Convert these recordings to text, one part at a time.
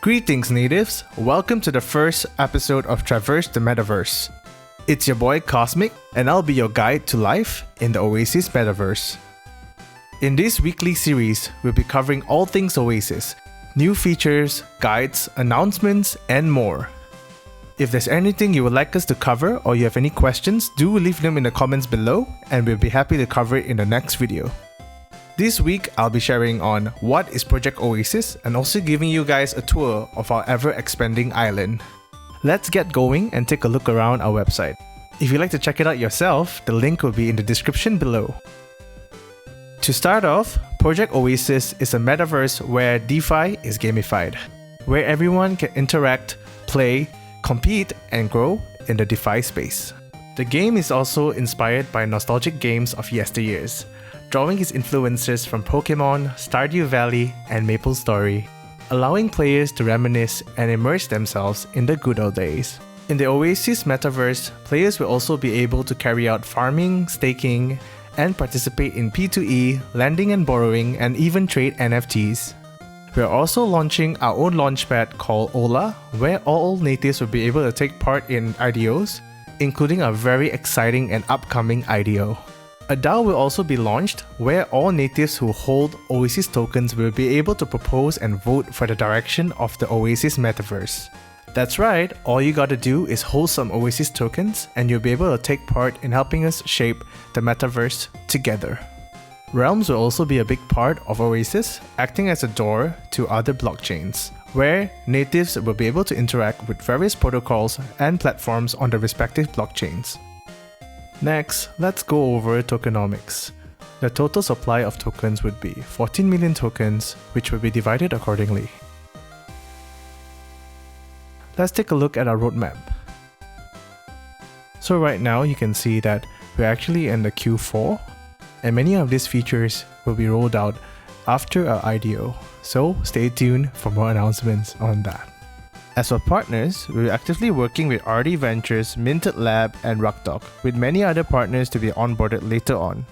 Greetings natives, welcome to the first episode of Traverse the Metaverse. It's your boy Cosmic, and I'll be your guide to life in the Oasis Metaverse. In this weekly series, we'll be covering all things Oasis, new features, guides, announcements, and more. If there's anything you would like us to cover or you have any questions, do leave them in the comments below and we'll be happy to cover it in the next video. This week, I'll be sharing on what is ProjectOasis and also giving you guys a tour of our ever-expanding island. Let's get going and take a look around our website. If you'd like to check it out yourself, the link will be in the description below. To start off, ProjectOasis is a metaverse where DeFi is gamified, where everyone can interact, play, compete, and grow in the DeFi space. The game is also inspired by nostalgic games of yesteryears, drawing its influences from Pokemon, Stardew Valley, and MapleStory, allowing players to reminisce and immerse themselves in the good old days. In the Oasis Metaverse, players will also be able to carry out farming, staking, and participate in P2E, lending and borrowing, and even trade NFTs. We are also launching our own launchpad called Ola, where all natives will be able to take part in IDOs, including a very exciting and upcoming IDO. A DAO will also be launched, where all natives who hold Oasis tokens will be able to propose and vote for the direction of the Oasis Metaverse. That's right, all you gotta do is hold some Oasis tokens and you'll be able to take part in helping us shape the Metaverse together. Realms will also be a big part of Oasis, acting as a door to other blockchains, where natives will be able to interact with various protocols and platforms on the respective blockchains. Next, let's go over tokenomics. The total supply of tokens would be 14 million tokens, which will be divided accordingly. Let's take a look at our roadmap. So right now you can see that we're actually in the Q4, and many of these features will be rolled out after our IDO, so stay tuned for more announcements on that. As for partners, we're actively working with RD Ventures, Minted Lab, and Rockdog, with many other partners to be onboarded later on.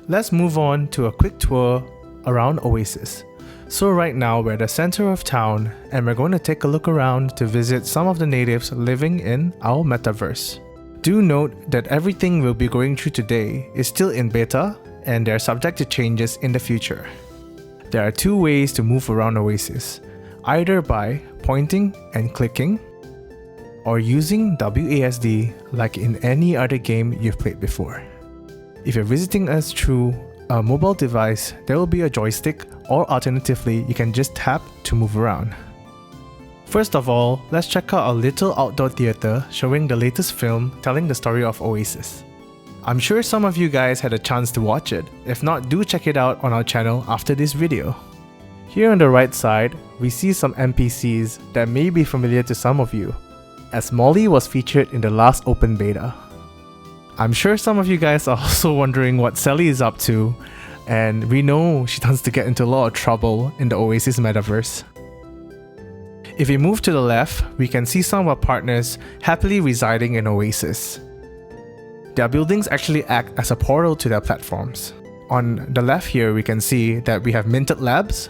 Let's move on to a quick tour around Oasis. So right now we're at the center of town, and we're going to take a look around to visit some of the natives living in our metaverse. Do note that everything we'll be going through today is still in beta, and they're subject to changes in the future. There are two ways to move around Oasis, either by pointing and clicking, or using WASD like in any other game you've played before. If you're visiting us through a mobile device, there will be a joystick, or alternatively, you can just tap to move around. First of all, let's check out a little outdoor theater showing the latest film telling the story of Oasis. I'm sure some of you guys had a chance to watch it. If not, do check it out on our channel after this video. Here on the right side, we see some NPCs that may be familiar to some of you, as Molly was featured in the last open beta. I'm sure some of you guys are also wondering what Sally is up to, and we know she tends to get into a lot of trouble in the Oasis Metaverse. If we move to the left, we can see some of our partners happily residing in Oasis. Their buildings actually act as a portal to their platforms. On the left here, we can see that we have Minted Labs.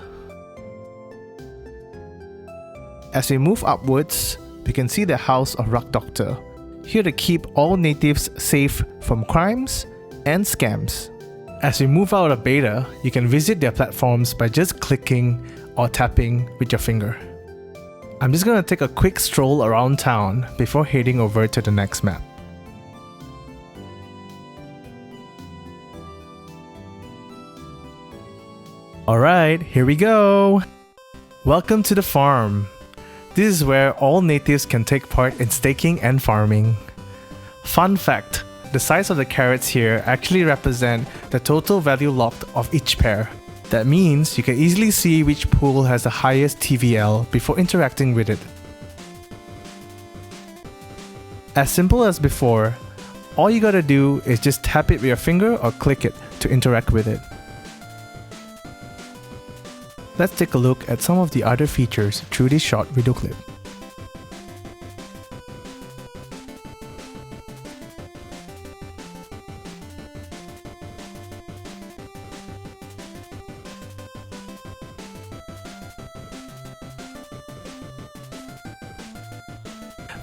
As we move upwards, we can see the House of Rock Doctor, here to keep all natives safe from crimes and scams. As we move out of beta, you can visit their platforms by just clicking or tapping with your finger. I'm just gonna take a quick stroll around town before heading over to the next map. Alright, here we go! Welcome to the farm. This is where all natives can take part in staking and farming. Fun fact, the size of the carrots here actually represent the total value locked of each pair. That means you can easily see which pool has the highest TVL before interacting with it. As simple as before, all you gotta do is just tap it with your finger or click it to interact with it. Let's take a look at some of the other features through this short video clip.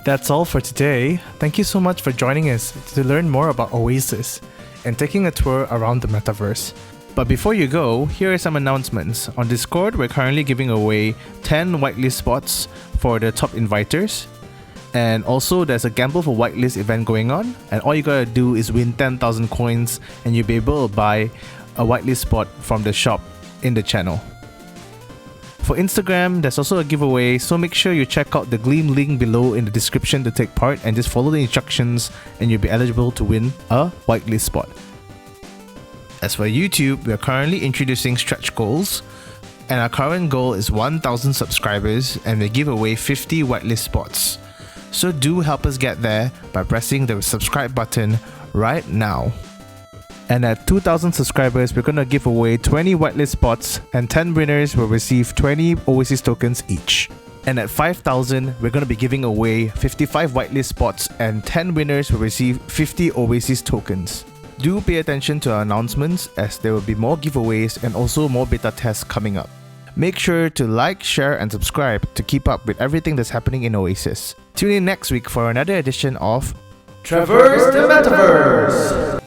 That's all for today. Thank you so much for joining us to learn more about Oasis and taking a tour around the metaverse. But before you go, here are some announcements. On Discord, we're currently giving away 10 whitelist spots for the top inviters. And also, there's a Gamble for Whitelist event going on. And all you gotta do is win 10,000 coins and you'll be able to buy a whitelist spot from the shop in the channel. For Instagram, there's also a giveaway, so make sure you check out the Gleam link below in the description to take part and just follow the instructions and you'll be eligible to win a whitelist spot. As for YouTube, we are currently introducing stretch goals, and our current goal is 1,000 subscribers and we give away 50 whitelist spots. So do help us get there by pressing the subscribe button right now. And at 2,000 subscribers, we're going to give away 20 whitelist spots and 10 winners will receive 20 Oasis tokens each. And at 5,000, we're going to be giving away 55 whitelist spots and 10 winners will receive 50 Oasis tokens. Do pay attention to our announcements as there will be more giveaways and also more beta tests coming up. Make sure to like, share and subscribe to keep up with everything that's happening in Oasis. Tune in next week for another edition of Traverse the Metaverse!